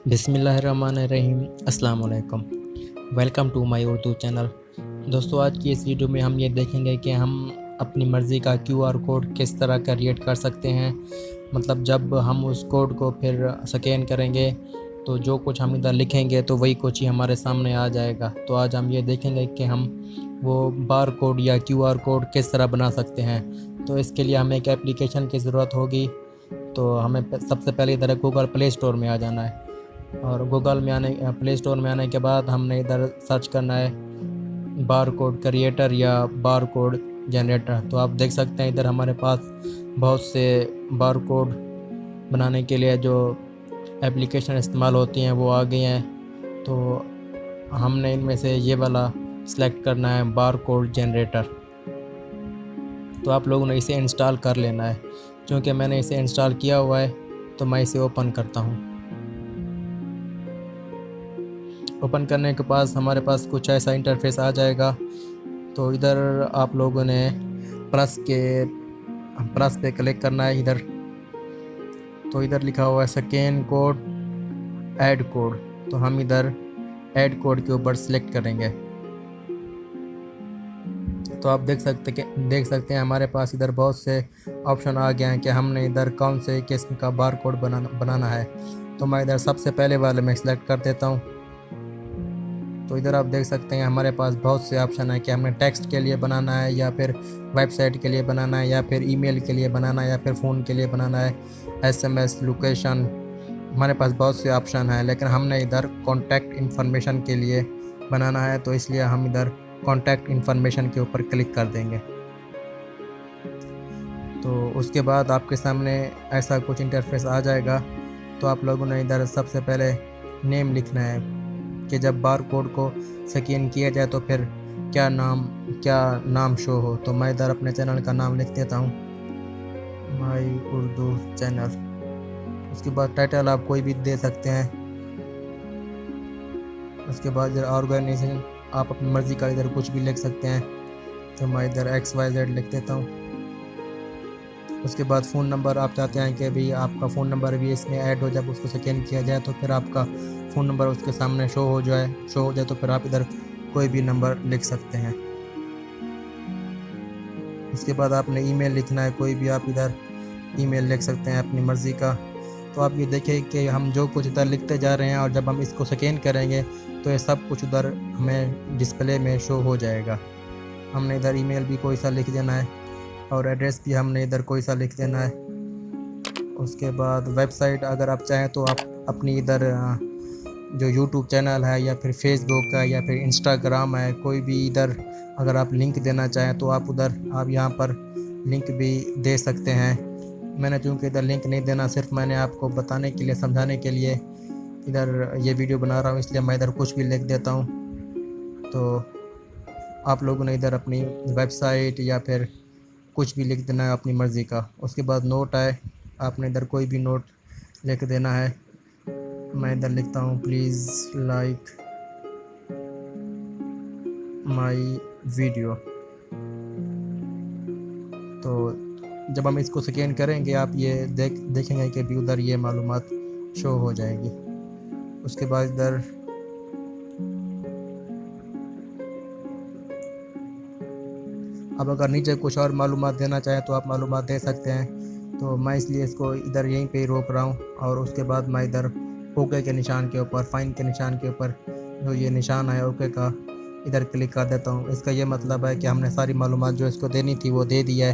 बिस्मिल्लाहिर्रहमानिर्रहीम। अस्सलाम वालेकुम। Welcome to my Urdu channel. दोस्तों, आज की इस वीडियो में हम ये देखेंगे कि हम अपनी मर्ज़ी का क्यूआर कोड किस तरह क्रिएट कर सकते हैं। मतलब जब हम उस कोड को फिर स्कैन करेंगे तो जो कुछ हम इधर लिखेंगे तो वही कुछ ही हमारे सामने आ जाएगा। तो आज हम ये देखेंगे कि हम वो बार कोड या क्यूआर कोड किस तरह बना सकते हैं। तो इसके लिए हमें एक एप्लीकेशन की ज़रूरत होगी। तो हमें सबसे पहले इधर गूगल प्ले स्टोर में आ जाना है और गूगल में प्ले स्टोर में आने के बाद हमने इधर सर्च करना है बार कोड क्रिएटर या बार कोड जनरेटर। तो आप देख सकते हैं इधर हमारे पास बहुत से बार कोड बनाने के लिए जो एप्लीकेशन इस्तेमाल होती हैं वो आ गई हैं। तो हमने इनमें से ये वाला सिलेक्ट करना है बार कोड जनरेटर। तो आप लोगों ने इसे इंस्टॉल कर लेना है। क्योंकि मैंने इसे इंस्टॉल किया हुआ है तो मैं इसे ओपन करता हूँ। ओपन करने के पास हमारे पास कुछ ऐसा इंटरफेस आ जाएगा। तो इधर आप लोगों ने प्लस पे क्लिक करना है इधर। तो इधर लिखा हुआ है स्कैन कोड ऐड कोड। तो हम इधर ऐड कोड के ऊपर सेलेक्ट करेंगे। तो आप देख सकते हैं हमारे पास इधर बहुत से ऑप्शन आ गए हैं कि हमने इधर कौन से किस्म का बार कोड बनाना है। तो मैं इधर सबसे पहले वाले में सेलेक्ट कर देता हूँ। तो इधर आप देख सकते हैं हमारे पास बहुत से ऑप्शन है कि हमें टेक्स्ट के लिए बनाना है या फिर वेबसाइट के लिए बनाना है या फिर ईमेल के लिए बनाना है या फिर फ़ोन के लिए बनाना है, एसएमएस, लोकेशन। हमारे पास बहुत से ऑप्शन है, लेकिन हमने इधर कॉन्टैक्ट इन्फॉर्मेशन के लिए बनाना है। तो इसलिए हम इधर कॉन्टैक्ट इन्फॉर्मेशन के ऊपर क्लिक कर देंगे। तो उसके बाद आपके सामने ऐसा कुछ इंटरफेस आ जाएगा। तो आप लोगों ने इधर सबसे पहले नेम लिखना है कि जब बार कोड को स्कैन किया जाए तो फिर क्या नाम शो हो। तो मैं इधर अपने चैनल का नाम लिख देता हूँ, माय उर्दू चैनल। उसके बाद टाइटल आप कोई भी दे सकते हैं। उसके बाद इधर ऑर्गेनाइजेशन आप अपनी मर्ज़ी का इधर कुछ भी लिख सकते हैं। तो मैं इधर XYZ लिख देता हूँ। उसके बाद फ़ोन नंबर आप चाहते हैं कि भाई आपका फ़ोन नंबर भी इसमें ऐड हो, जब उसको स्कैन किया जाए तो फिर आपका फ़ोन नंबर उसके सामने शो हो जाए तो फिर आप इधर कोई भी नंबर लिख सकते हैं। उसके बाद आपने ईमेल लिखना है, कोई भी आप इधर ईमेल लिख सकते हैं अपनी मर्ज़ी का। तो आप ये देखिए कि हम जो कुछ इधर लिखते जा रहे हैं और जब हम इसको स्कैन करेंगे तो ये सब कुछ उधर हमें डिस्प्ले में शो हो जाएगा। हमने इधर ईमेल भी कोई सा लिख देना है और एड्रेस भी हमने इधर कोई सा लिख देना है। उसके बाद वेबसाइट अगर आप चाहें तो आप अपनी इधर जो यूट्यूब चैनल है या फिर फेसबुक का या फिर इंस्टाग्राम है, कोई भी इधर अगर आप लिंक देना चाहें तो आप यहाँ पर लिंक भी दे सकते हैं। मैंने चूँकि इधर लिंक नहीं देना, सिर्फ मैंने आपको बताने के लिए, समझाने के लिए इधर ये वीडियो बना रहा हूँ, इसलिए मैं इधर कुछ भी लिख देता हूँ। तो आप लोगों ने इधर अपनी वेबसाइट या फिर कुछ भी लिख देना है अपनी मर्ज़ी का। उसके बाद नोट है, आपने इधर कोई भी नोट लिख देना है। मैं इधर लिखता हूँ प्लीज़ लाइक माय वीडियो। तो जब हम इसको स्कैन करेंगे आप ये देखेंगे कि भी उधर ये मालूमात शो हो जाएगी। उसके बाद इधर अब अगर नीचे कुछ और मालूमात देना चाहें तो आप मालूमात दे सकते हैं। तो मैं इसलिए इसको इधर यहीं पे ही रोक रहा हूँ। और उसके बाद मैं इधर ओके के निशान के ऊपर, फाइन के निशान के ऊपर जो ये निशान है ओके का, इधर क्लिक कर देता हूँ। इसका ये मतलब है कि हमने सारी मालूमात जो इसको देनी थी वो दे दी है,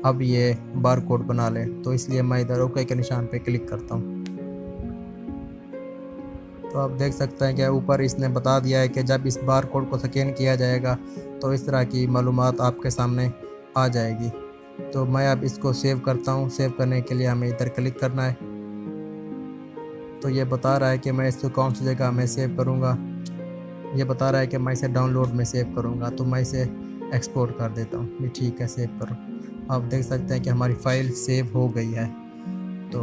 अब ये बार कोड बना ले। तो इसलिए मैं इधर ओके के निशान पे क्लिक करता हूँ। तो आप देख सकते हैं कि ऊपर इसने बता दिया है कि जब इस बार कोड को स्कैन किया जाएगा तो इस तरह की मालूमात आपके सामने आ जाएगी। तो मैं अब इसको सेव करता हूँ। सेव करने के लिए हमें इधर क्लिक करना है। तो ये बता रहा है कि मैं इसको कौन सी जगह में सेव करूँगा। ये बता रहा है कि मैं इसे डाउनलोड में सेव करूँगा। तो मैं इसे एक्सपोर्ट कर देता हूँ। ये ठीक है, सेव करो। आप देख सकते हैं कि हमारी फ़ाइल सेव हो गई है। तो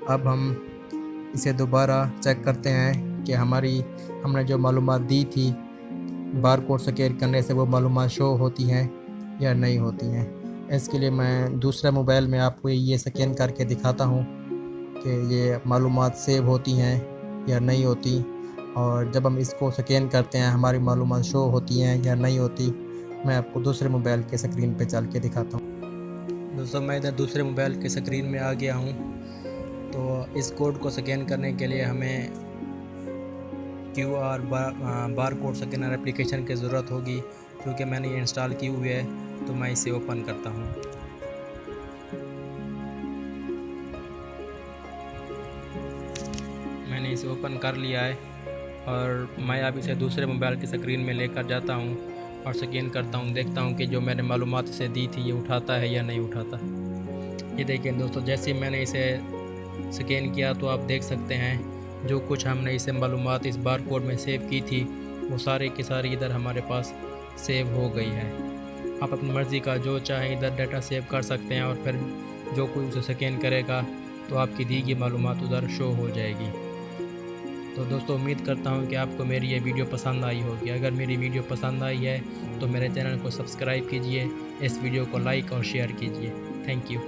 अब हम इसे दोबारा चेक करते हैं कि हमने जो मालूमात दी थी बार कोड स्कैन करने से वो मालूमात शो होती हैं या नहीं होती हैं। इसके लिए मैं दूसरे मोबाइल में आपको ये स्कैन करके दिखाता हूँ कि ये मालूमात सेव होती हैं या नहीं होती, और जब हम इसको स्कैन करते हैं हमारी मालूमात शो होती हैं या नहीं होती। मैं आपको दूसरे मोबाइल के स्क्रीन पे चल के दिखाता हूँ। दोस्तों मैं इधर दूसरे मोबाइल के स्क्रीन में आ गया हूँ। तो इस कोड को स्कैन करने के लिए हमें QR bar code scanner application की ज़रूरत होगी, क्योंकि मैंने ये इंस्टॉल की हुई है। तो मैं इसे ओपन करता हूँ। मैंने इसे ओपन कर लिया है और मैं अब इसे दूसरे मोबाइल की स्क्रीन में लेकर जाता हूँ और स्कैन करता हूँ। देखता हूँ कि जो मैंने मालूमात इसे दी थी ये उठाता है या नहीं उठाता। ये देखिए दोस्तों, जैसे ही मैंने इसे स्कैन किया तो आप देख सकते हैं जो कुछ हमने इसे मालूमात इस बार कोड में सेव की थी वो सारे की सारी इधर हमारे पास सेव हो गई है। आप अपनी मर्ज़ी का जो चाहे इधर डाटा सेव कर सकते हैं और फिर जो कोई उसे स्कैन करेगा तो आपकी दी गई मालूमात उधर शो हो जाएगी। तो दोस्तों उम्मीद करता हूँ कि आपको मेरी ये वीडियो पसंद आई होगी। अगर मेरी वीडियो पसंद आई है तो मेरे चैनल को सब्सक्राइब कीजिए, इस वीडियो को लाइक और शेयर कीजिए। Thank you.